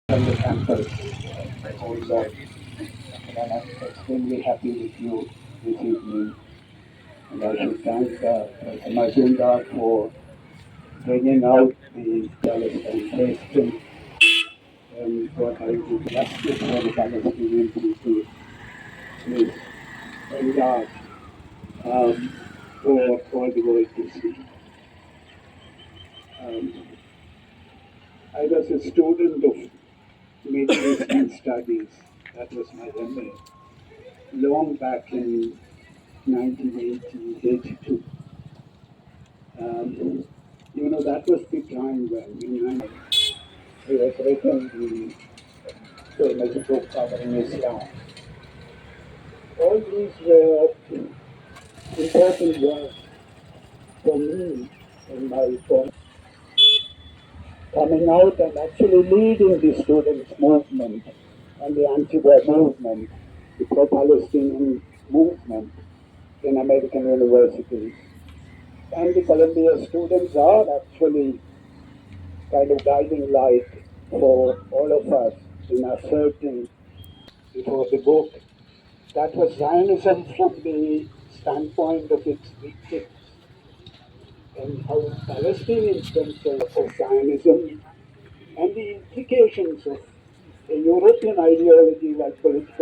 from the campus my whole life, and I'm extremely happy with you this evening. And I should thank Professor Majumdar for bringing out the Palestine question and what I would justice for the Palestinian people is enlarged um, for all the world to see. Um, I was a student of Middle Eastern studies. That was my MA long back in 1982. That was the time when he was written the famous book covering Islam. All these were important works for me in my form, coming out and actually leading the students' movement and the anti-war movement, the pro-Palestinian movement in American universities. And the Columbia students are actually kind of guiding light for all of us in asserting before the book that was Zionism from the standpoint of its victims and how Palestinians themselves of Zionism and the implications of a European ideology like political